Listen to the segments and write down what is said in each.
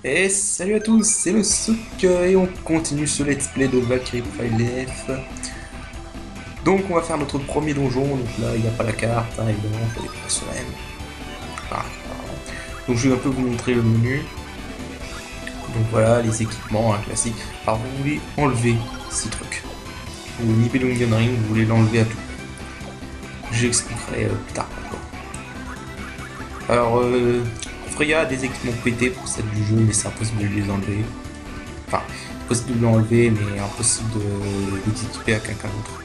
Et salut à tous, c'est le Souk et on continue ce let's play de Valkyrie Profile F. Donc on va faire notre premier donjon, donc là il n'y a pas la carte, hein, évidemment, il faut des personnels. Ah, pardon. Donc je vais un peu vous montrer le menu. Donc voilà, les équipements, classiques. Alors vous voulez enlever ces trucs. Ou Nibelungen Ring, vous voulez l'enlever à tout. J'expliquerai plus tard. Alors Freya a des équipements pétés pour celle du jeu, mais c'est impossible de les enlever. Enfin, possible de l'enlever, mais impossible de les équiper à quelqu'un d'autre.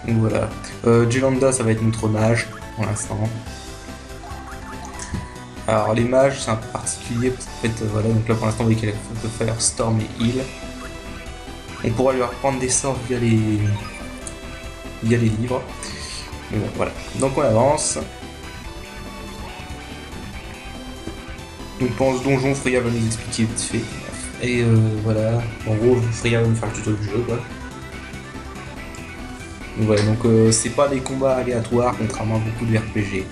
Donc voilà. Jelanda, ça va être notre mage pour l'instant. Alors les mages, c'est un peu particulier parce qu'en fait, voilà, donc là pour l'instant, vous voyez qu'elle peut faire Storm et Heal. On pourra lui apprendre des sorts via les livres. Mais bon, voilà. Donc on avance. Donc pendant ce donjon, Freya va nous expliquer vite fait. Et voilà. En gros, Freya va nous faire le tuto du jeu, quoi. Donc voilà, donc c'est pas des combats aléatoires contrairement à beaucoup de RPG.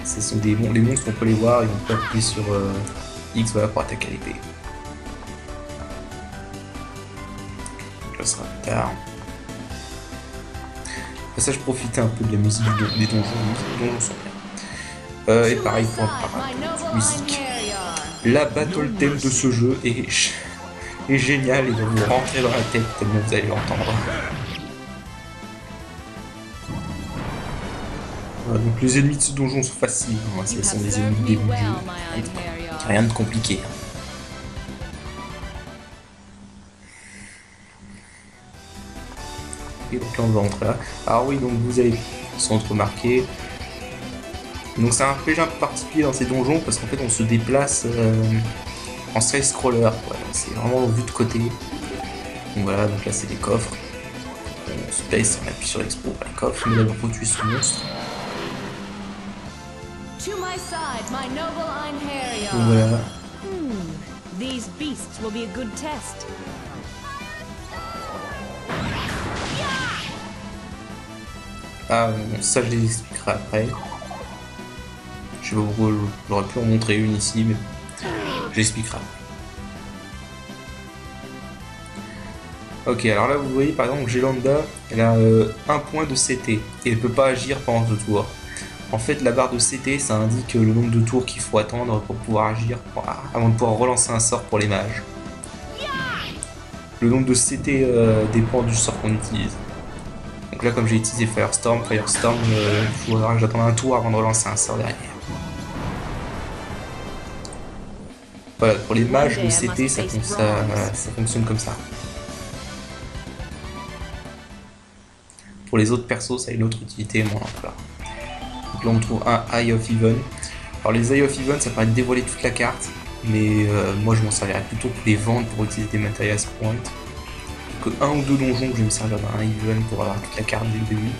Ce sont les monstres, on peut les voir et on peut appuyer sur X voilà, pour attaquer à l'épée. Là, ce sera plus tard. Passage, profiter un peu de la musique des donjons. Les donjons sont bien. Et pareil pour la musique. La battle theme de ce jeu est géniale et va vous rentrer dans la tête tellement vous allez l'entendre. Voilà, donc les ennemis de ce donjon sont faciles, hein, ce sont des ennemis de début de jeu. Rien de compliqué. Et donc là on va rentrer là. Alors oui, donc vous avez sans trop remarquer. Donc c'est un RPG un peu particulier dans ces donjons parce qu'en fait on se déplace en side scroller. Voilà, c'est vraiment vu de côté. Donc voilà, donc là c'est des coffres. On se place, on appuie sur X pour les coffres, mais d'abord faut tuer ce monstre. Donc voilà. These beasts will be a good test. Ah bon, ça je les expliquerai après. Je sais pas pourquoi j'aurais pu en montrer une ici, mais j'expliquerai. Ok, alors là vous voyez par exemple Jelanda, elle a 1 point de CT et elle peut pas agir pendant 2 tours. En fait, la barre de CT, ça indique le nombre de tours qu'il faut attendre pour pouvoir agir avant de pouvoir relancer un sort pour les mages. Le nombre de CT dépend du sort qu'on utilise. Donc là, comme j'ai utilisé Firestorm, il faudra que j'attende un tour avant de relancer un sort derrière. Voilà, pour les mages, le CT, ça fonctionne comme ça. Pour les autres persos, ça a une autre utilité, moi, voilà. Donc là, on trouve un Eye of Even. Alors les Eye of Even, ça permet de dévoiler toute la carte, mais moi, je m'en servirais plutôt pour les vendre pour utiliser des Materials Points. Que 1 ou 2 donjons que je vais me servir d'un Even pour avoir toute la carte dès le début.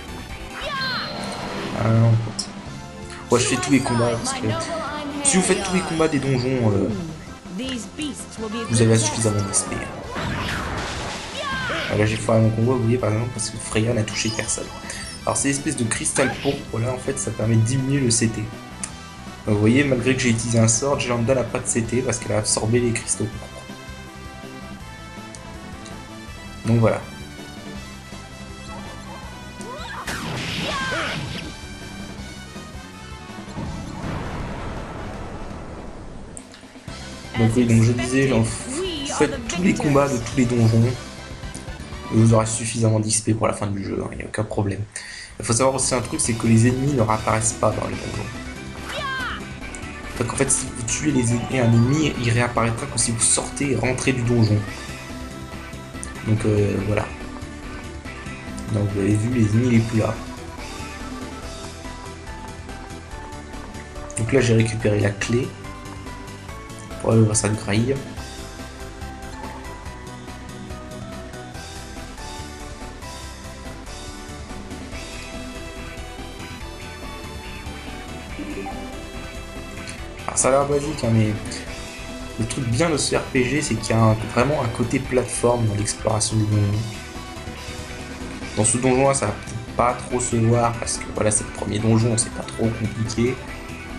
Ah non, moi, je fais tous les combats parce que si vous faites tous les combats des donjons, vous avez suffisamment d'XP. Là j'ai foiré mon combo, vous voyez par exemple, parce que Freya n'a touché personne. Alors c'est l'espèce de cristal pourpre là, en fait ça permet de diminuer le CT. Donc, vous voyez, malgré que j'ai utilisé un sort, Jelanda n'a pas de CT parce qu'elle a absorbé les cristaux pourpres. Donc voilà. Donc oui, donc je disais, faites tous les combats de tous les donjons. Et vous aurez suffisamment d'XP pour la fin du jeu, il n'y a aucun problème. Il faut savoir aussi un truc, c'est que les ennemis ne réapparaissent pas dans les donjons. Donc en fait, si vous tuez un ennemi, il réapparaîtra que si vous sortez et rentrez du donjon. Donc voilà. Donc vous avez vu, les ennemis, il est plus là. Donc là, j'ai récupéré la clé pour aller ouvrir cette grille. Alors ça a l'air basique, hein, mais le truc bien de ce RPG, c'est qu'il y a vraiment un côté plateforme dans l'exploration des donjons. Dans ce donjon là, ça va peut-être pas trop se voir parce que voilà, c'est le premier donjon, c'est pas trop compliqué.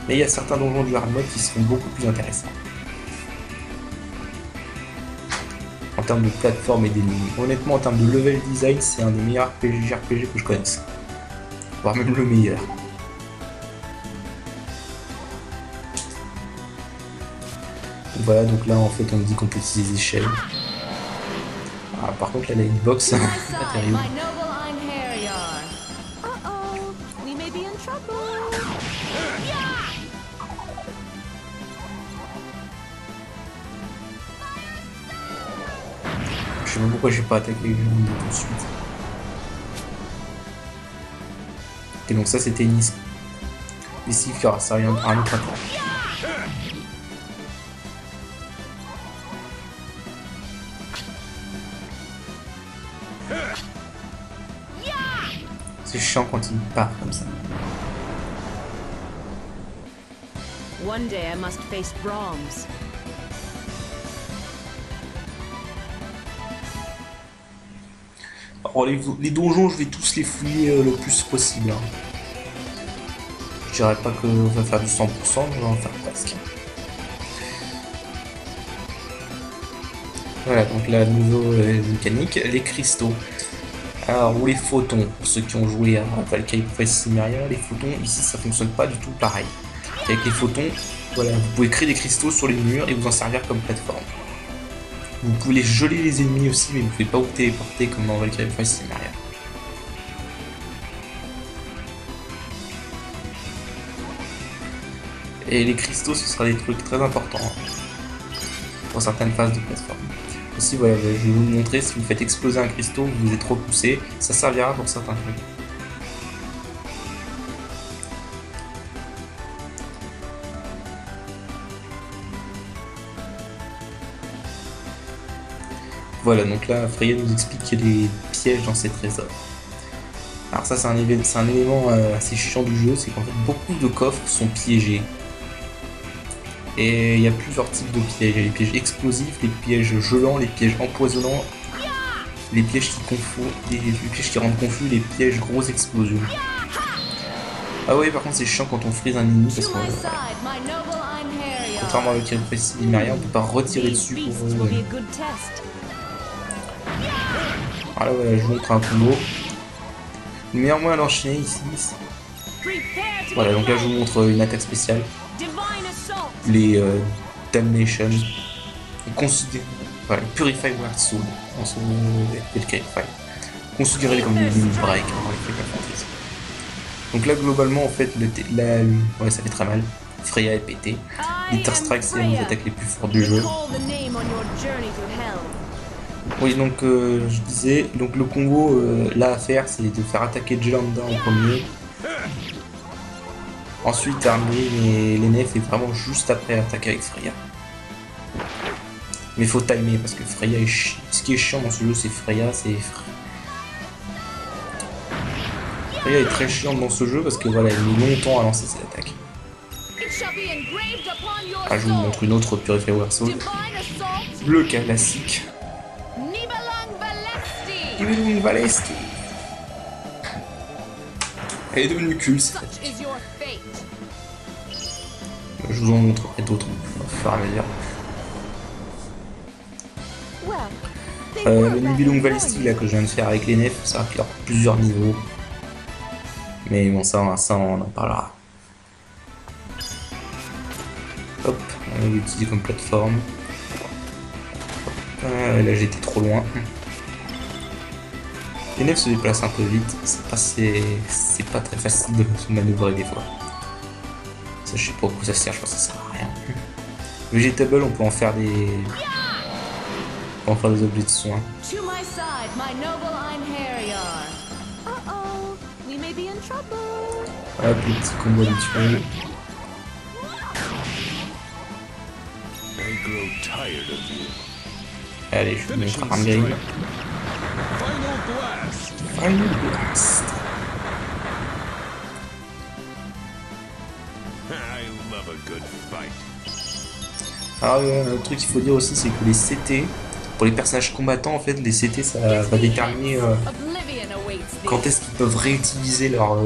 Mais il y a certains donjons du hard mode qui seront beaucoup plus intéressants. En termes de plateforme et d'ennemis. Honnêtement, en termes de level design, c'est un des meilleurs JRPG que je connaisse. Voire même le meilleur. Voilà, donc là en fait on me dit qu'on peut utiliser des échelles. Ah, par contre là la hitbox, To my c'est pas side, terrible. my noble Einherjar. Uh-oh, we may be in trouble. Je sais pas pourquoi j'ai pas attaqué les gens tout de suite. Et donc ça c'était une ici qui aura servi à un autre attaque. C'est chiant quand il part comme ça. One day I must face Brahms. Alors les donjons je vais tous les fouiller le plus possible. Hein. Je dirais pas qu'on va faire du 100%, mais on va en faire presque. Voilà, donc la nouvelle mécanique, les cristaux. Alors, ou les photons, pour ceux qui ont joué à Valkyrie Professor Cimmeria, les photons ici ça fonctionne pas du tout pareil. Avec les photons, voilà, vous pouvez créer des cristaux sur les murs et vous en servir comme plateforme. Vous pouvez geler les ennemis aussi, mais vous ne pouvez pas vous téléporter comme dans Valkyrie Professor Cimmeria. Et les cristaux, ce sera des trucs très importants pour certaines phases de plateforme. Aussi, voilà, je vais vous montrer, si vous faites exploser un cristaux, vous êtes trop poussé, ça servira pour certains trucs. Voilà, donc là, Freya nous explique qu'il y a des pièges dans ces trésors. Alors ça, c'est un élément assez chiant du jeu, c'est qu'en fait, beaucoup de coffres sont piégés. Et il y a plusieurs types de pièges. Il y a les pièges explosifs, les pièges gelants, les pièges empoisonnants, les pièges les pièges qui rendent confus, les pièges grosses explosions. Ah ouais, par contre c'est chiant quand on freeze un ennemi parce To que my side, my noble Einherjar. contrairement à Valkyrie Professor Cimmeria, on peut pas retirer These dessus pour beasts will be a good test. Voilà, voilà, je vous montre un combo. Le meilleur moyen d'enchaîner ici. Prepare to Voilà, be donc là je vous felled. montre une attaque spéciale. Divine assault. Les Damnation. Voilà, Purify Word Soul dans son Valkyrie. Considérez-les comme des limit break dans les Final Fantasy. Donc là globalement en fait ouais, ça fait très mal. Freya est pété. I Litter am Strike c'est une des Freya. attaques les plus fortes du jeu. Recall the name on your journey to hell. Oui donc je disais, donc le combo là à faire c'est de faire attaquer Jolanda en premier. Ensuite armer les nefs et vraiment juste après attaquer avec Freya. Mais faut timer parce que Freya est ce qui est chiant dans ce jeu c'est Freya est très chiante dans ce jeu parce que voilà elle met longtemps à lancer ses attaques. It shall be engraved upon your Ah je vous soul. montre une autre Purify Word Soul. Divine assault. Le classique. Nibelung Valesti. Nibelung Valesti. Elle est devenue culte. Such is your fate. Je vous en montrerai d'autres au fur et à mesure. Well, they were Le rather Nibelung annoying. Valesti là que je viens de faire avec les nefs, ça va faire plusieurs niveaux. Mais bon ça on en parlera. Hop, on va l'utiliser comme plateforme. Là j'étais trop loin. Les nefs se déplacent un peu vite, c'est pas très facile de se manœuvrer des fois. Ça je sais pas à quoi ça sert, je pense que ça sert à rien. Vegetable on peut en faire des objets de soins. To my side, my noble Einherjar. Uh-oh, we may be in trouble. Hop, les petits combos habituels. I grow tired of you. Allez, je vous montre un game. Final blast! Final Blast. I love a good fight. Alors, un truc qu'il faut dire aussi, c'est que les CT, pour les personnages combattants, en fait, les CT, ça va déterminer Oblivion awaits thee. quand est-ce qu'ils peuvent réutiliser leur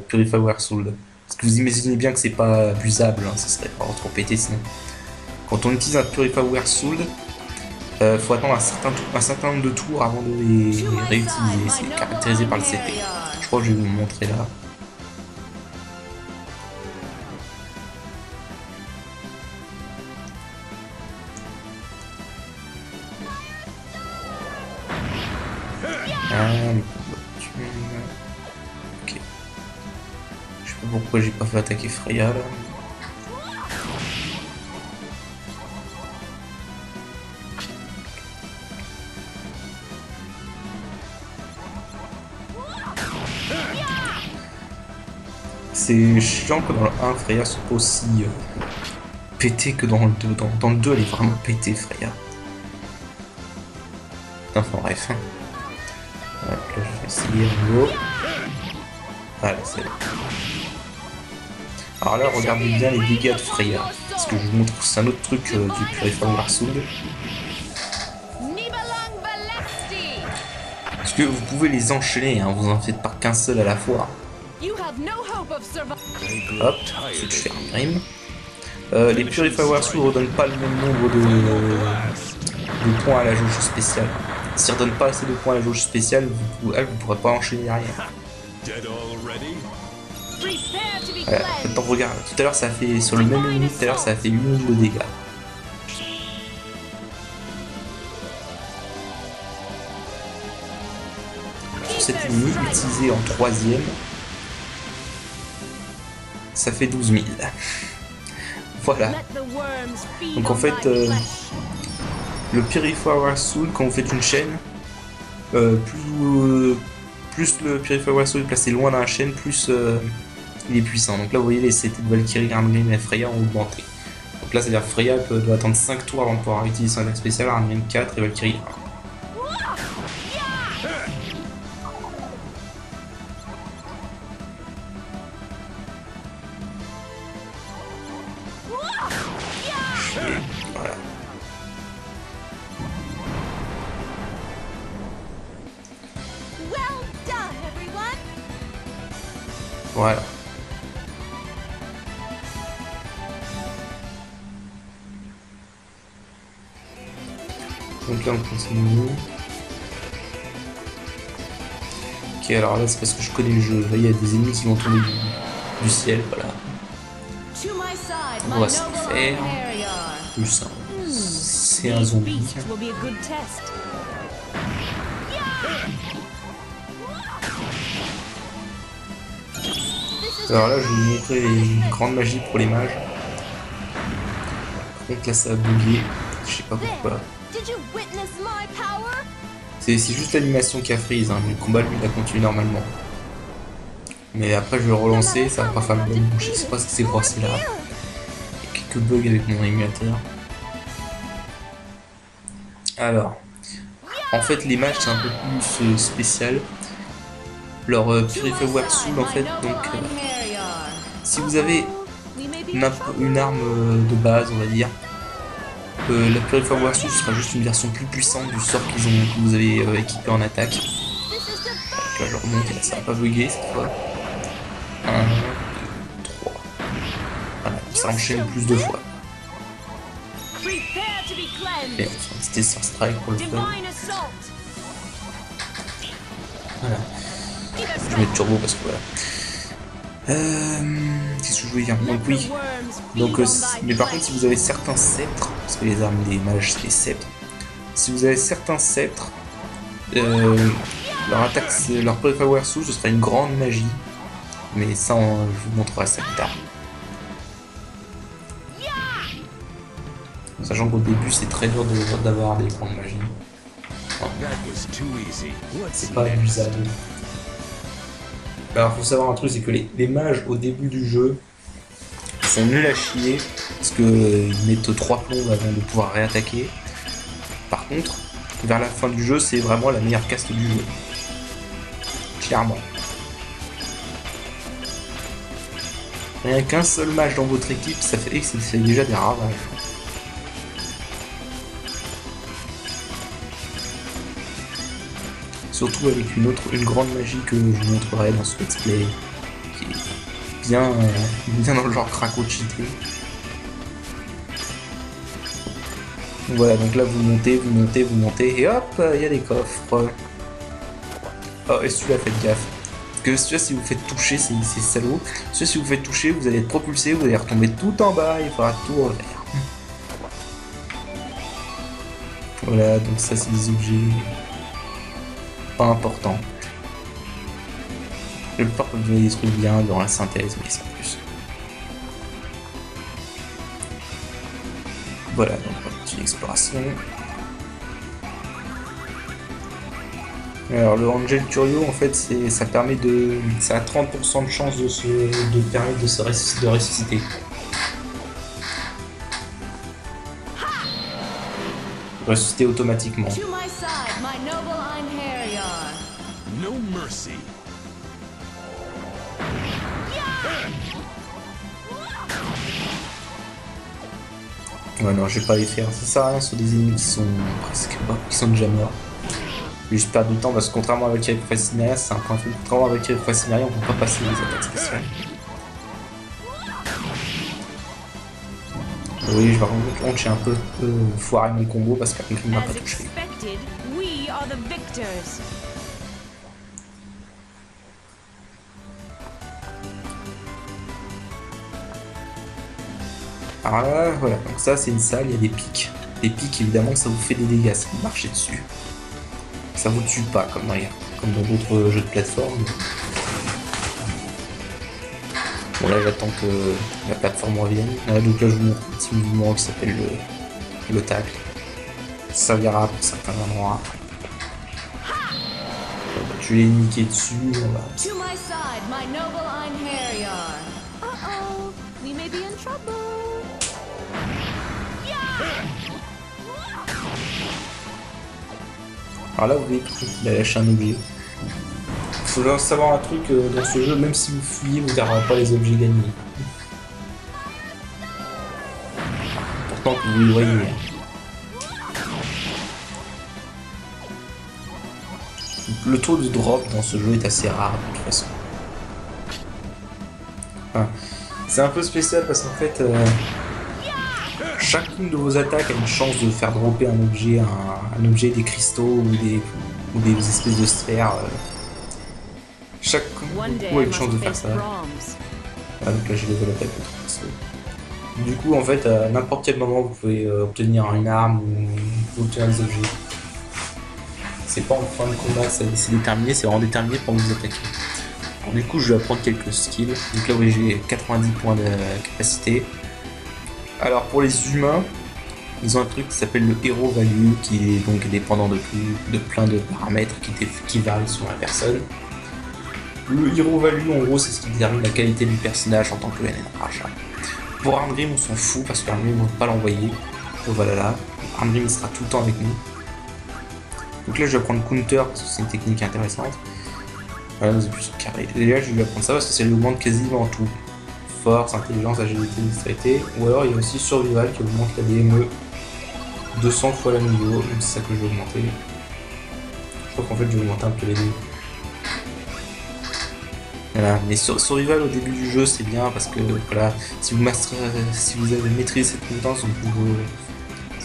Purify Word Soul. Parce que vous imaginez bien que c'est pas abusable, hein, ça serait pas trop pété sinon. Quand on utilise un Purifier Soul, faut attendre un certain nombre de tours avant de les réutiliser. C'est caractérisé par le CP. Je crois que je vais vous le montrer là. Ok. Je sais pas pourquoi j'ai pas fait attaquer Freya là. C'est chiant que dans le 1, Freya soit pas aussi pété que dans le 2. Dans le 2, elle est vraiment pétée, Freya. Enfin bref. Hop, là, je vais essayer à nouveau. Voilà, c'est bon. Alors là, regardez bien les dégâts de Freya. Parce que je vous montre, c'est un autre truc du Purifier Soul. Parce que vous pouvez les enchaîner, hein, vous en faites pas qu'un seul à la fois. Hop, ensuite je fais un grim. Les Purifier Soul ne redonnent pas le même nombre de points à la jauge spéciale. S'ils ne redonnent pas assez de points à la jauge spéciale, vous pourrez pas enchaîner derrière. Voilà. Maintenant regarde, tout à l'heure ça a fait, sur le même ennemi, tout à l'heure ça a fait 8000 de dégâts. Sur cet ennemi, utilisé en 3ème, ça fait 12 000. Voilà. Donc en fait, le Purifier Soul, quand vous faites une chaîne, plus le Purifier Soul est placé loin dans la chaîne, plus il est puissant. Donc là vous voyez les CT de Valkyrie, Armgrim et Freya ont augmenté. Donc là c'est-à-dire Freya doit attendre 5 tours avant de pouvoir utiliser son attaque spéciale, Armgrim 4 et Valkyrie 1. Voilà. Voilà. Donc là on continue. Ok, alors là c'est parce que je connais le jeu. Là il y a des ennemis qui vont tomber du ciel, voilà. On va se faire. Plus un. C'est un zombie. Alors là je vais vous montrer les grandes magies pour les mages. Donc là ça a bugué. Je sais pas pourquoi. C'est juste l'animation qui a freeze, hein. Le combat lui il a continué normalement. Mais après je vais le relancer, ça va pas faire le bon. Je sais pas ce que c'est pour c'est là. Il y a quelques bugs avec mon émulateur. Alors, en fait les mages c'est un peu plus spécial. Leur Purifier Soul en fait, donc si vous avez une arme de base on va dire, la Purifier Soul sera juste une version plus puissante du sort que vous avez équipé en attaque. Donc là je remonte et là ça va pas bugger cette fois. 1, 2, 3. Voilà, ça enchaîne plus de fois. Et enfin c'était sur strike pour le fun. Voilà. Je vais mettre turbo parce que voilà. Qu'est-ce que je voulais dire? Donc oui. Donc, mais par contre si vous avez certains sceptres, parce que les armes des mages c'est les sceptres. Si vous avez certains sceptres, leur attaque, leur Purifier Soul, ce sera une grande magie. Mais ça, je vous montrerai ça plus tard. Sachant qu'au début, c'est très dur d'avoir des grandes magies. C'est pas abusable. Alors, faut savoir un truc, c'est que les mages au début du jeu sont nuls à chier parce qu'ils mettent 3 plombs avant de pouvoir réattaquer. Par contre, vers la fin du jeu, c'est vraiment la meilleure caste du jeu. Clairement. Rien qu'un seul mage dans votre équipe, ça fait déjà des ravages. Surtout avec une grande magie que je vous montrerai dans ce let's play, qui est bien dans le genre craco cheaté. Voilà, donc là vous montez, et hop, il y a des coffres. Oh, et celui-là, faites gaffe. Parce que celui-là, si vous faites toucher, c'est salaud. Celui-là, si vous faites toucher, vous allez être propulsé, vous allez retomber tout en bas, il faudra tout refaire. Voilà, donc ça, c'est des objets pas importants. La plupart peuvent donner des trucs bien dans la synthèse, mais sans plus. Voilà, donc une exploration. Alors le Angel Curio en fait ça permet ça a 30% de chance de permettre de ressusciter. Ressusciter automatiquement. To my side, my noble Einherjar. No mercy. Ouais non je vais pas les faire, ça sert à rien sur des ennemis qui sont qui sont déjà morts. Juste perdre du temps parce que contrairement à Valkyrie Fascinaria, c'est un point faible. Contrairement à Valkyrie Fascinaria, on peut pas passer les attaques spéciales. Oui, je me rends compte, j'ai un peu foiré mon combo parce qu'Angrim m'a pas As touché. expected, we are the victors. Alors là, voilà, donc ça c'est une salle, il y a des pics. Les pics évidemment ça vous fait des dégâts si vous marchez dessus. Ça vous tue pas comme dans d'autres jeux de plateforme. Bon là j'attends que la plateforme revienne. Donc là je vous montre un petit mouvement qui s'appelle le tacle. Ça servira pour certains endroits. Je l'ai niqué dessus. Voilà. To my side, my noble Einherjar. Uh-oh, we may be in trouble. Alors là vous voyez qu'il a lâché un objet. Faut savoir un truc dans ce jeu, même si vous fuyez, vous ne verrez pas les objets gagnés. Pourtant que vous les voyez. Le taux de drop dans ce jeu est assez rare de toute façon. Enfin, c'est un peu spécial parce qu'en fait, chacune de vos attaques a une chance de faire dropper un objet, des cristaux ou des espèces de sphères. Chaque coup a une chance de faire ça. Ah, donc là j'ai level up avec le cristaux. Du coup, en fait, à n'importe quel moment, vous pouvez obtenir une arme ou obtenir des objets. C'est pas en fin de combat, c'est déterminé, c'est vraiment déterminé pour vous attaquer. Alors, du coup, je vais apprendre quelques skills. Donc là, oui, j'ai 90 points de capacité. Alors, pour les humains, ils ont un truc qui s'appelle le Hero Value, qui est donc dépendant de plein de paramètres qui varient sur la personne. Le Hero Value, en gros, c'est ce qui détermine la qualité du personnage en tant que NNRH. Pour Arngrim, on s'en fout parce qu'Arngrim, on ne peut pas l'envoyer. Donc voilà, là, Arngrim sera tout le temps avec nous. Donc là, je vais prendre Counter parce que c'est une technique intéressante. Voilà, c'est plus carré. Et là, je vais apprendre ça parce que ça lui augmente quasiment tout. Force, intelligence, agilité, dextérité. Ou alors, il y a aussi Survival qui augmente la DME 200 fois la niveau. Donc c'est ça que je vais augmenter. Je crois qu'en fait, je vais augmenter un peu les deux. Voilà, mais Survival au début du jeu c'est bien parce que voilà, si vous avez maîtrisé cette compétence au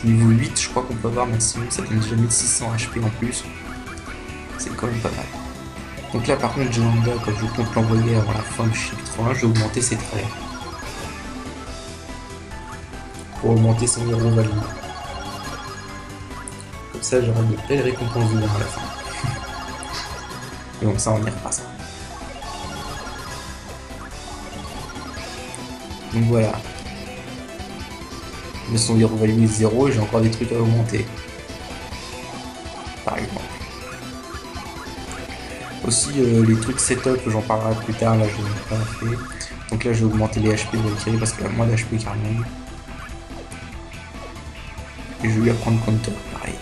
niveau 8, je crois qu'on peut avoir maximum, ça donne déjà 1600 HP en plus. C'est quand même pas mal. Donc là par contre Jelanda, quand je compte l'envoyer avant la fin du chapitre 1, je vais augmenter ses traits. Pour augmenter son hero value. Comme ça j'aurai de belles récompenses de à la fin. Et donc ça on y repassera. Donc voilà. Mais son hero value est 0 et j'ai encore des trucs à augmenter. Par exemple. Aussi les trucs setup, j'en parlerai plus tard, là je n'ai pas fait. Donc là je vais augmenter les HP de Valkyrie parce qu'elle a moins d'HP qu'Arngrim. Et je vais lui apprendre Counter, pareil.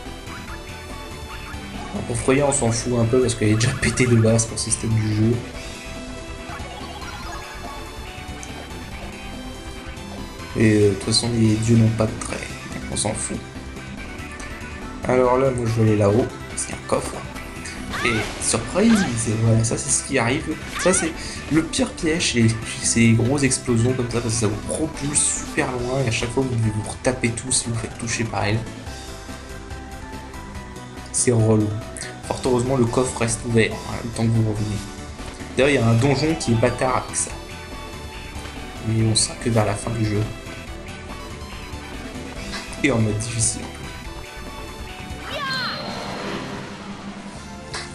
Alors, pour Freya on s'en fout un peu parce qu'elle est déjà pétée de base pour ce stade du jeu. Et de toute façon les dieux n'ont pas de traits, donc on s'en fout. Alors là moi je vais aller là-haut, parce qu'il y a un coffre. Et surprise, voilà, ça c'est ce qui arrive. Ça c'est le pire piège, c'est ces grosses explosions comme ça, parce que ça vous propulse super loin et à chaque fois vous devez vous retaper tous si vous faites toucher par elle. C'est relou. Fort heureusement, le coffre reste ouvert hein, le temps que vous revenez. D'ailleurs, il y a un donjon qui est bâtard avec ça. Mais on sera que vers la fin du jeu. Et en mode difficile.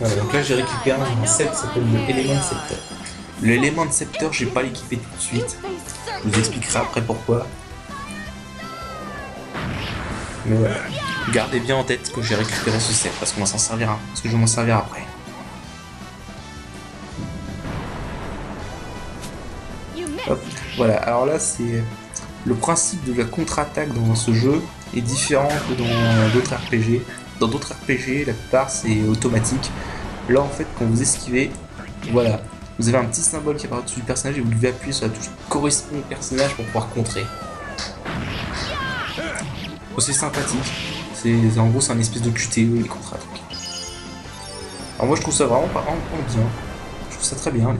Voilà, donc là j'ai récupéré un set qui s'appelle le Element Scepter. Le Element Scepter, je vais pas l'équiper tout de suite. Je vous expliquerai après pourquoi. Mais voilà. Gardez bien en tête que j'ai récupéré ce set parce qu'on va s'en servir, parce que je vais m'en servir après. Hop. Voilà, alors là c'est le principe de la contre-attaque dans ce jeu est différent que dans d'autres RPG. Dans d'autres RPG, la plupart c'est automatique. Là en fait, quand vous esquivez, voilà, vous avez un petit symbole qui apparaît au-dessus du personnage et vous devez appuyer sur la touche qui correspond au personnage pour pouvoir contrer. Oh, c'est sympathique. En gros, c'est un espèce de QTE les contre-attaques. Alors moi je trouve ça vraiment bien. Je trouve ça très bien.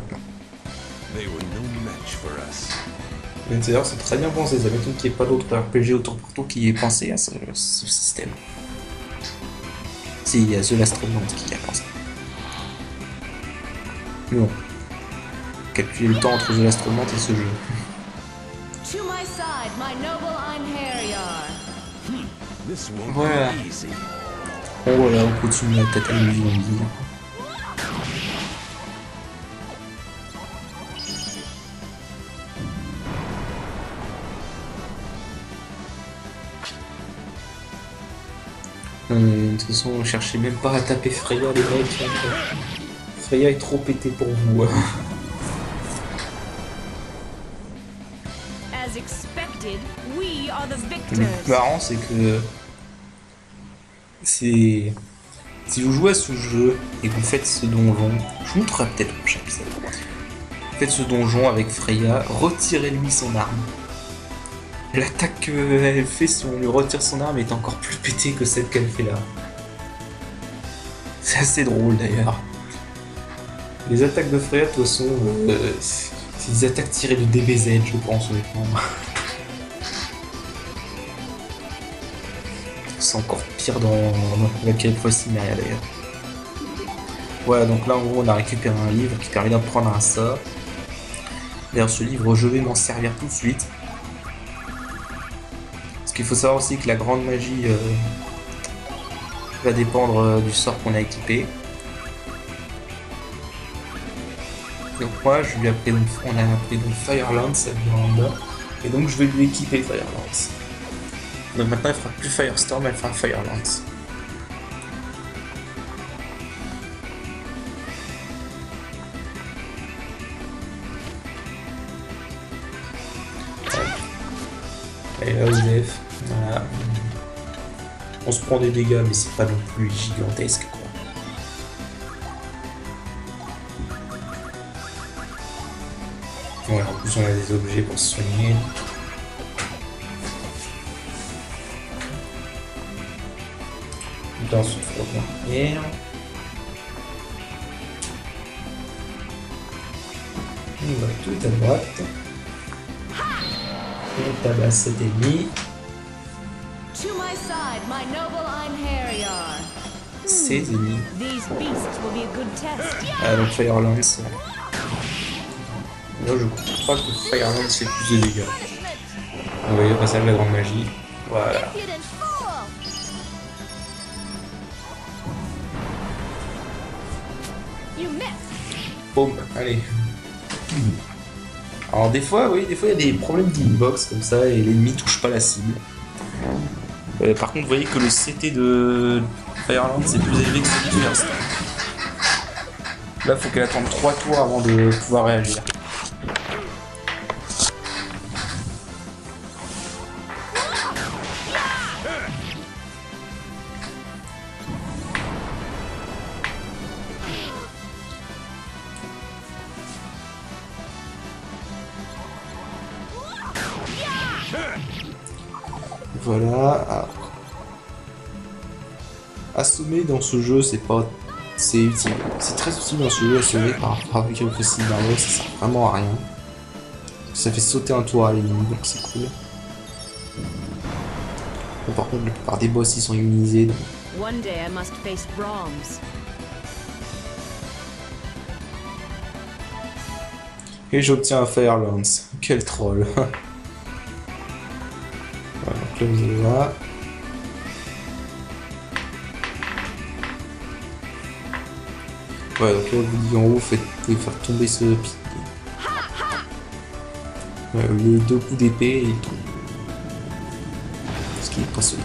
They were no match for us. Mais d'ailleurs, c'est très bien pensé. Ça m'étonne qu'il n'y ait pas d'autres RPG autour pour tout qui ait pensé à ce système. Si, il y a The Last Remnant qui a pensé. Mais bon. Calculer le temps entre The Last Remnant et ce jeu. To my side, my noble Einherjar. This won't Voilà. be easy. Bon voilà, on continue la tête à l'illusion de vie. De toute façon, on cherchez même pas à taper Freya, les mecs. Freya est trop pété pour vous. As expected, we are the Le victors. plus marrant, c'est que si vous jouez à ce jeu et que vous faites ce donjon, je vous montrerai peut-être au prochain épisode. Vous faites ce donjon avec Freya, retirez-lui son arme. L'attaque qu'elle fait si on lui retire son arme est encore plus pétée que celle qu'elle fait là. C'est assez drôle d'ailleurs. Les attaques de Freya, de toute façon, c'est des attaques tirées de DBZ, je pense, honnêtement. C'est encore pire dans la Pirate fois Cimmeria d'ailleurs. Voilà, donc là en gros on a récupéré un livre qui permet d'apprendre un sort. D'ailleurs ce livre je vais m'en servir tout de suite. Parce qu'il faut savoir aussi que la grande magie va dépendre du sort qu'on a équipé. Donc moi je lui ai appris, donc, on a appris donc Firelance à Miranda. Et donc je vais lui équiper Firelance. Donc maintenant elle fera plus Firestorm, elle fera Firelance. Allez là Osef, voilà. On se prend des dégâts mais c'est pas non plus gigantesque quoi. Voilà, en plus on a des objets pour se soigner. Ensuite, il faut revenir. On va tout à droite. On tabasse cet ennemi. To my side, my noble Einherjar. Ces ennemis. These beasts will be a good test. Ah, donc Firelance. Là, je crois que Firelance fait plus de dégâts. Vous voyez, passer de la grande magie. Voilà. Boum, allez. Alors des fois, oui, des fois il y a des problèmes d'hitbox comme ça et l'ennemi touche pas la cible. Par contre, vous voyez que le CT de Firelance est plus élevé que celui de Firestorm. Là, il faut qu'elle attende 3 tours avant de pouvoir réagir. Voilà. Alors. Assommer dans ce jeu, c'est pas C'est utile. C'est très utile dans ce jeu à sauver par rapport avec le fossile Mario, ça sert vraiment à rien. Ça fait sauter un tour à l'ennemi, donc c'est cool. Bon, par contre, la plupart des boss ils sont immunisés. Donc... One day I must face Brahms. Et j'obtiens un Fire Lance. Quel troll. Voilà, donc là vous allez là. Ouais, donc là vous dit en haut, vous pouvez faire tomber ce pilier. Les 2 coups d'épée et il tombe. Ce qui n'est pas solide.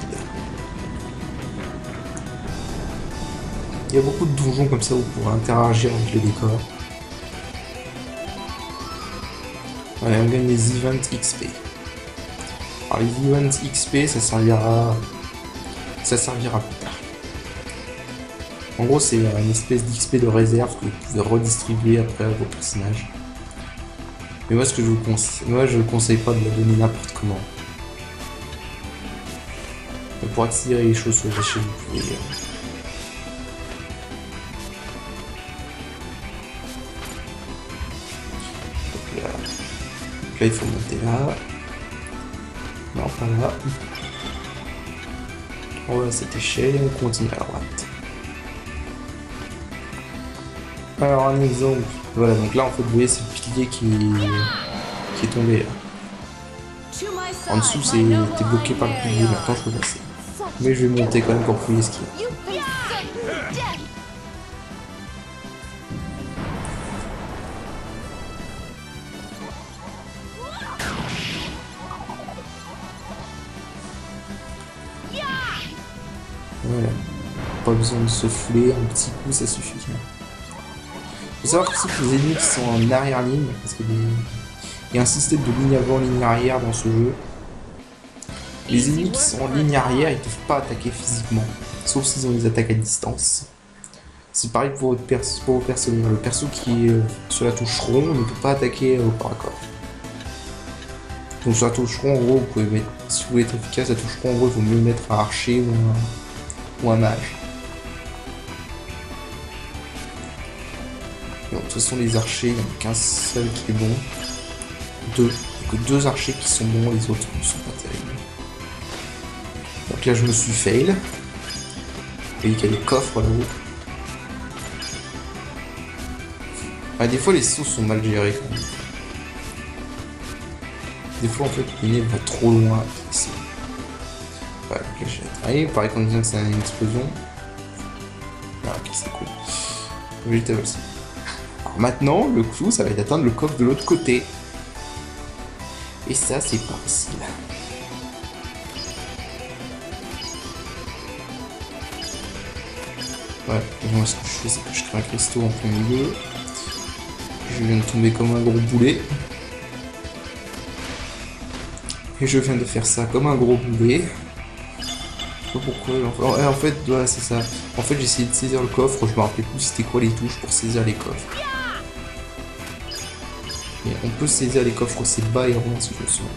Il y a beaucoup de donjons comme ça où vous pourrez interagir avec les décors. Ouais, on gagne les events XP. Alors les events XP, ça servira plus tard. En gros, c'est une espèce d'XP de réserve que vous pouvez redistribuer après à vos personnages. Mais moi, je ne conseille pas de la donner n'importe comment. Mais pour accélérer les choses sur les échelles, vous pouvez... Donc là, il faut monter là. Non, pas là. On va à cette échelle et on continue à droite. Alors un exemple, voilà, donc là en fait vous voyez c'est le pilier qui est tombé là. En dessous t'es bloqué par le pilier, maintenant je peux passer. Mais je vais monter quand même pour fouiller ce qu'il y a. Voilà, pas besoin de se fouler, un petit coup ça suffit. Faut savoir aussi que les ennemis qui sont en arrière-ligne, parce qu'il y a un système de ligne avant, ligne arrière dans ce jeu. Les ennemis qui sont en ligne arrière, ils ne peuvent pas attaquer physiquement, sauf s'ils ont des attaques à distance. C'est pareil pour vos persos. Le perso qui est sur la touche rond ne peut pas attaquer au corps à corps. Donc sur la touche rond, en gros, vous pouvez mettre, si vous voulez être efficace, la touche rond, en gros, il vaut mieux mettre un archer ou un mage. Donc, de toute façon, les archers, il n'y en a qu'un seul qui est bon. Il n'y a que 2 archers qui sont bons, les autres ne sont pas terribles. Donc là, je me suis fail. Vous voyez qu'il y a des coffres là-haut. Ah, des fois, les sauts sont mal gérés quand même. Des fois, en fait, l'ennemi va trop loin. Voilà, donc là, j'ai atterri. Pareil qu'on dit que c'est une explosion. Ah, ok, c'est cool. Vegetable aussi. Alors maintenant, le clou, ça va être d'atteindre le coffre de l'autre côté. Et ça, c'est pas facile. Ouais, moi ce que je fais, c'est que je crée un cristaux en plein milieu. Je viens de tomber comme un gros boulet. Et je viens de faire ça comme un gros boulet. Je sais pas pourquoi. En fait, ouais, c'est ça. En fait, j'ai essayé de saisir le coffre. Je me rappelais plus c'était quoi les touches pour saisir les coffres. Et on peut saisir les coffres aussi bas et rond si je me souviens.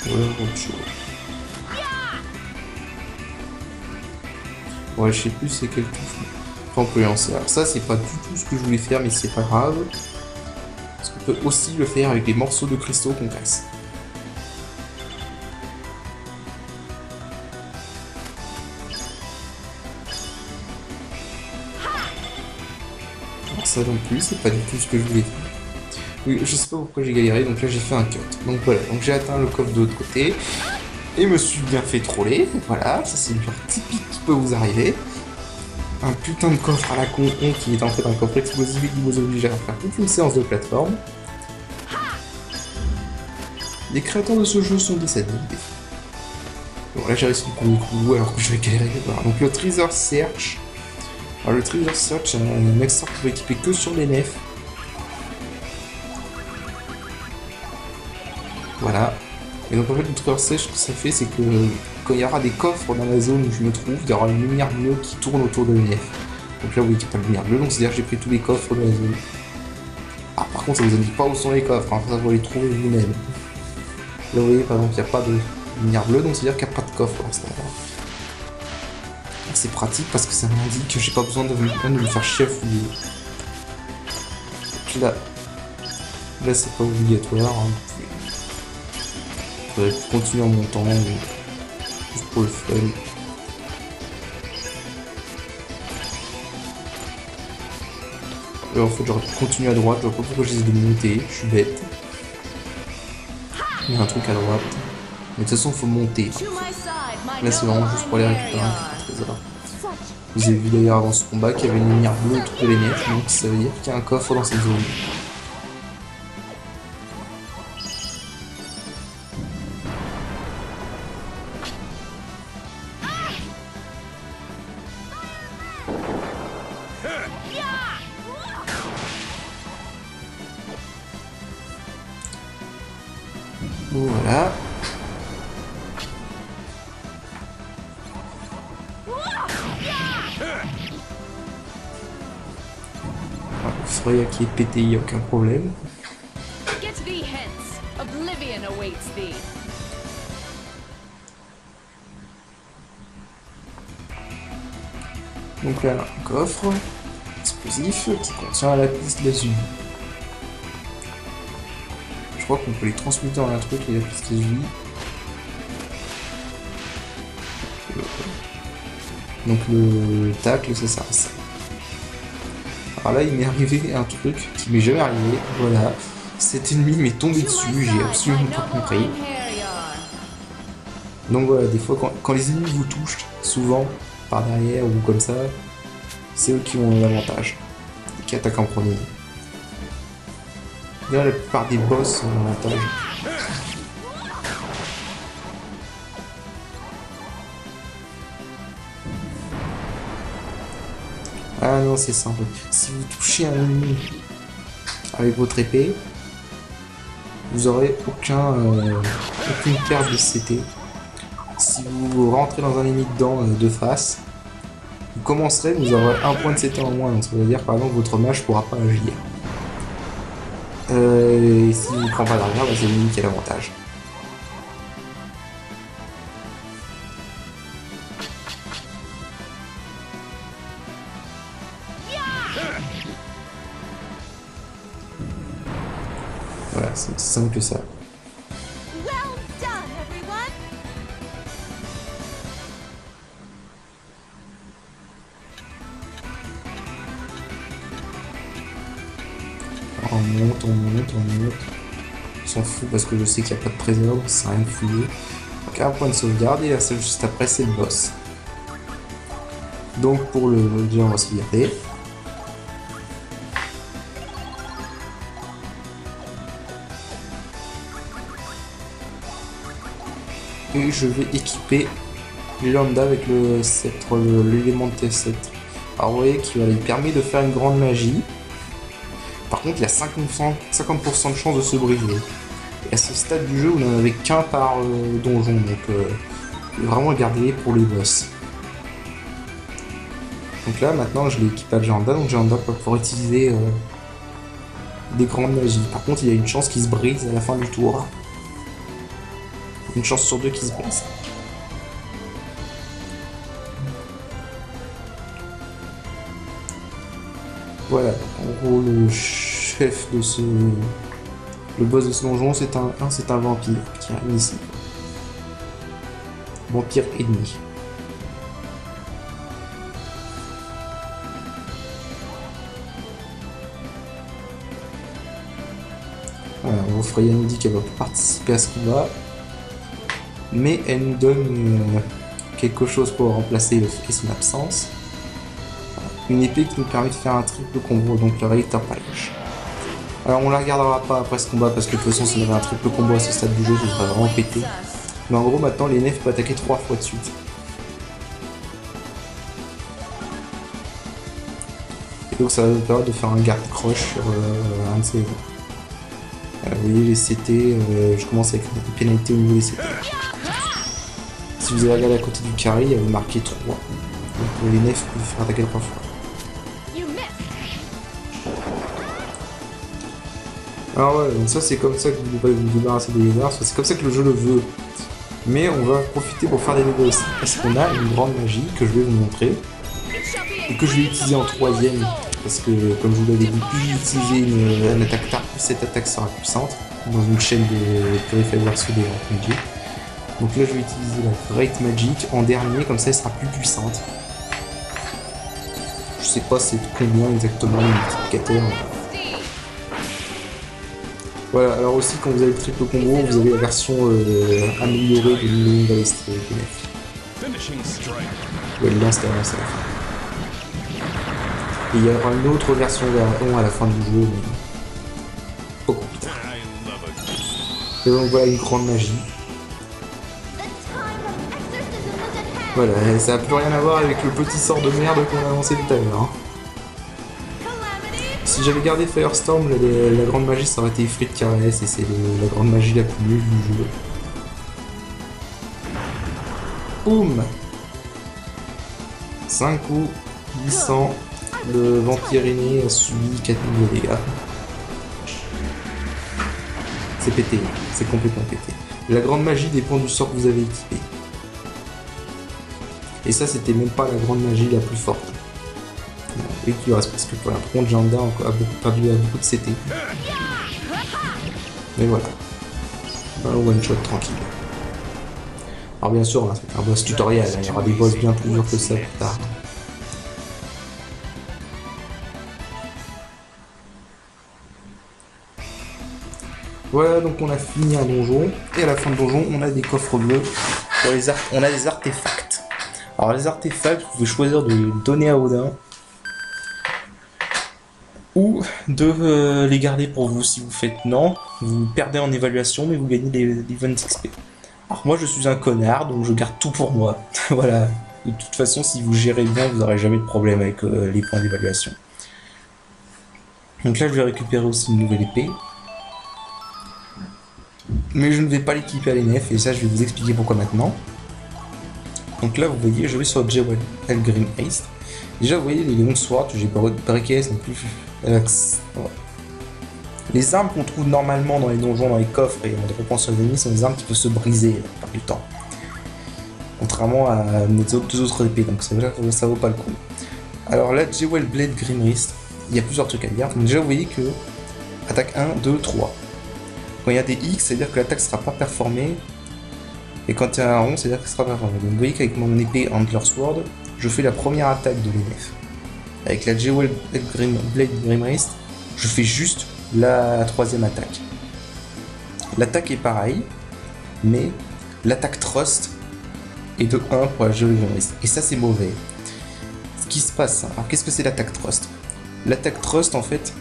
Voilà autre chose. Ouais, je sais plus c'est quelle touche. Enfin, on peut lancer. Alors ça, c'est pas du tout ce que je voulais faire, mais c'est pas grave. Parce qu'on peut aussi le faire avec les morceaux de cristaux qu'on casse. Alors ça non plus, c'est pas du tout ce que je voulais faire. Oui, je sais pas pourquoi j'ai galéré, donc là j'ai fait un cut. Donc voilà, donc j'ai atteint le coffre de l'autre côté. Et me suis bien fait troller. Voilà, ça c'est une genre typique qui peut vous arriver. Un putain de coffre à la con qui est en fait un coffre explosif et qui vous oblige à faire toute une séance de plateforme. Les créateurs de ce jeu sont des sadiques. Bon là j'ai réussi le premier coup alors que je vais galérer. Voilà. Donc le Treasure Search. Alors le Treasure Search, c'est un accessoire que vous pouvez équiper que sur les nefs. Voilà. Et donc en fait le Treasure Search, ce que ça fait, c'est que quand il y aura des coffres dans la zone où je me trouve, il y aura une lumière bleue qui tourne autour de la nef. Donc là vous voyez qu'il n'y a pas de lumière bleue, donc c'est-à-dire que j'ai pris tous les coffres de la zone. Ah par contre, ça vous indique pas où sont les coffres, hein, ça vous les trouver vous-même. Là, vous voyez, par exemple, il n'y a pas de lumière bleue, donc c'est-à-dire qu'il n'y a pas de coffre pour l'instant. C'est pratique parce que ça m'indique que j'ai pas besoin de me faire chier à fouiller. Donc là c'est pas obligatoire. Hein. Vous pouvez continuer en montant, juste pour le fun. En fait, j'aurais pu continuer à droite, je vois pas pourquoi j'essaie de monter, je suis bête. Il y a un truc à droite. Mais de toute façon, faut monter. Là, c'est vraiment juste pour aller récupérer un trésor. Vous avez vu d'ailleurs avant ce combat qu'il y avait une lumière bleue autour de les nefs, donc ça veut dire qu'il y a un coffre dans cette zone. Voilà. Freya qui est pété, il n'y a aucun problème. Get thee hence. Oblivion awaits thee. Donc là, un coffre explosif qui contient la piste d'azur. Je crois qu'on peut les transmuter en un truc, les lapis lazuli. Donc le tacle, ça sert à ça. Alors là, il m'est arrivé un truc qui m'est jamais arrivé. Voilà, cet ennemi m'est tombé dessus, j'ai absolument pas compris. Donc voilà, des fois, quand les ennemis vous touchent, souvent par derrière ou comme ça, c'est eux qui ont l'avantage, qui attaquent en premier. D'ailleurs, la plupart des boss ont l'avantage. Ah non, c'est simple. Si vous touchez un ennemi avec votre épée, vous aurez aucune perte de CT. Si vous rentrez dans un ennemi dedans de face, vous commencerez, vous aurez un point de CT en moins. Donc ça veut dire par exemple votre mage ne pourra pas agir. Et s'il ne prend pas derrière, bah, c'est l'ennemi qui a l'avantage. Voilà, c'est aussi simple que ça. Well done, everyone. On monte, on monte, on monte. On s'en fout parce que je sais qu'il n'y a pas de trésor, ça sert à rien de fouiller. Donc un point de sauvegarde et là celle juste après c'est le boss. Donc pour le jeu on va sauvegarder. Et je vais équiper les lambda avec le sceptre, l'élément de T7. Alors vous voyez qu'il permet de faire une grande magie. Par contre, il y a 50% de chance de se briser. Et à ce stade du jeu, vous n'en avez qu'un par donjon, donc vraiment garder pour les boss. Donc là, maintenant, je l'ai équipé à Janda, donc Janda peut pouvoir utiliser des grandes magies. Par contre, il y a une chance qu'il se brise à la fin du tour. Une chance sur deux qu'il se brise. Voilà, en gros le chef de ce... Le boss de ce donjon c'est un vampire qui arrive ici. Vampire ennemi. Voilà, Freya nous dit qu'elle va pas participer à ce combat. Mais elle nous donne quelque chose pour remplacer son absence. Une épée qui nous permet de faire un triple combo, donc le Raider Page. Alors on la regardera pas après ce combat parce que de toute façon si on avait un triple combo à ce stade du jeu, ce serait vraiment pété. Mais en gros maintenant les nefs peuvent attaquer 3 fois de suite. Et donc ça va nous permettre de faire un garde crush sur un de ces... vous voyez les CT, je commence avec une pénalité au niveau des CT. Si vous avez regardé à côté du carré, il y avait marqué 3. Donc les nefs peuvent faire attaquer 3 fois. Alors ouais, donc ça c'est comme ça que vous devrez vous débarrasser des lézards, c'est comme ça que le jeu le veut. Mais on va profiter pour faire des dégâts aussi, parce qu'on a une grande magie que je vais vous montrer, et que je vais utiliser en troisième, parce que comme je vous l'avais dit, plus j'utilisais une attaque tard, plus cette attaque sera puissante, dans une chaîne de Purify Warriors des Magic. Donc là je vais utiliser la Great Magic en dernier, comme ça elle sera plus puissante. Je sais pas c'est combien exactement le multiplicateur. Voilà, alors aussi quand vous avez le triple combo, vous avez la version améliorée de l'Union Ballesté PNF. Ouais, le lance derrière ça. Et il y aura une autre version à la fin du jeu, mais beaucoup plus tard. Et donc voilà une grande magie. Voilà, ça n'a plus rien à voir avec le petit sort de merde qu'on a lancé tout à l'heure. Hein. Si j'avais gardé Firestorm, la grande magie ça aurait été Ifrit de Caress et c'est la grande magie la plus nulle du jeu. Boum 5 coups, 800, le vampire aîné a subi 4000 de dégâts. C'est pété, c'est complètement pété. La grande magie dépend du sort que vous avez équipé. Et ça c'était même pas la grande magie la plus forte. Et qui reste presque pas. Par contre, Janda a perdu beaucoup de CT. Mais voilà. Un one shot tranquille. Alors bien sûr, hein, c'est un boss tutoriel, hein, il y aura des boss bien plus durs que ça plus tard. Voilà, donc on a fini un donjon. Et à la fin de donjon, on a des coffres bleus. Pour on a des artefacts. Alors les artefacts, vous pouvez choisir de les donner à Odin. Ou de les garder pour vous. Si vous faites non, vous perdez en évaluation, mais vous gagnez des events XP. Alors moi je suis un connard, donc je garde tout pour moi. Voilà. De toute façon, si vous gérez bien, vous n'aurez jamais de problème avec les points d'évaluation. Donc là, je vais récupérer aussi une nouvelle épée. Mais je ne vais pas l'équiper à l'ENF, et ça, je vais vous expliquer pourquoi maintenant. Donc là, vous voyez, je vais sur Jewel Grim Haste. Déjà, vous voyez, les longs swords, j'ai briquet, sont plus... Les armes qu'on trouve normalement dans les donjons, dans les coffres et en dropant sur les ennemis sont des armes qui peuvent se briser par du temps. Contrairement à mes deux autres épées, donc ça vaut pas le coup. Alors là, Jewel Blade Grimrist, il y a plusieurs trucs à dire. Donc déjà, vous voyez que attaque 1, 2, 3. Quand il y a des X, c'est-à-dire que l'attaque sera pas performée. Et quand il y a un rond, c'est-à-dire qu'elle sera performée. Donc vous voyez qu'avec mon épée Antler Sword, je fais la première attaque de l'ENF. Avec la Jewel Blade Grimrist, je fais juste la troisième attaque. L'attaque est pareille, mais l'attaque Thrust est de 1 pour la Jewel Grimrist. Et ça, c'est mauvais. Ce qui se passe, alors qu'est-ce que c'est l'attaque Thrust? L'attaque Thrust, en fait,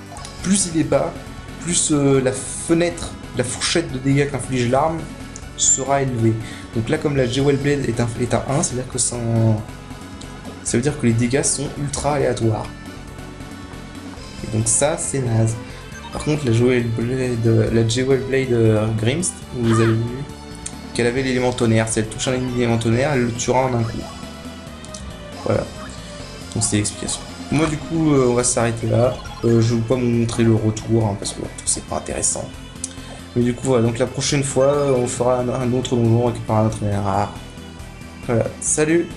plus il est bas, plus la fenêtre, la fourchette de dégâts qu'inflige l'arme sera élevée. Donc là, comme la Jewel Blade est à 1, c'est-à-dire que ça veut dire que les dégâts sont ultra aléatoires. Et donc ça, c'est naze. Par contre, la Jewel Blade Grimst, vous avez vu qu'elle avait l'élément tonnerre. Si elle touche un ennemi d'élément tonnerre, elle le tuera en un coup. Voilà. Donc c'est l'explication. Moi, du coup, on va s'arrêter là. Je ne vais pas vous montrer le retour, hein, parce que c'est pas intéressant. Mais du coup, voilà. Donc la prochaine fois, on fera un autre donjon, on récupérera un autre rare. Voilà. Salut!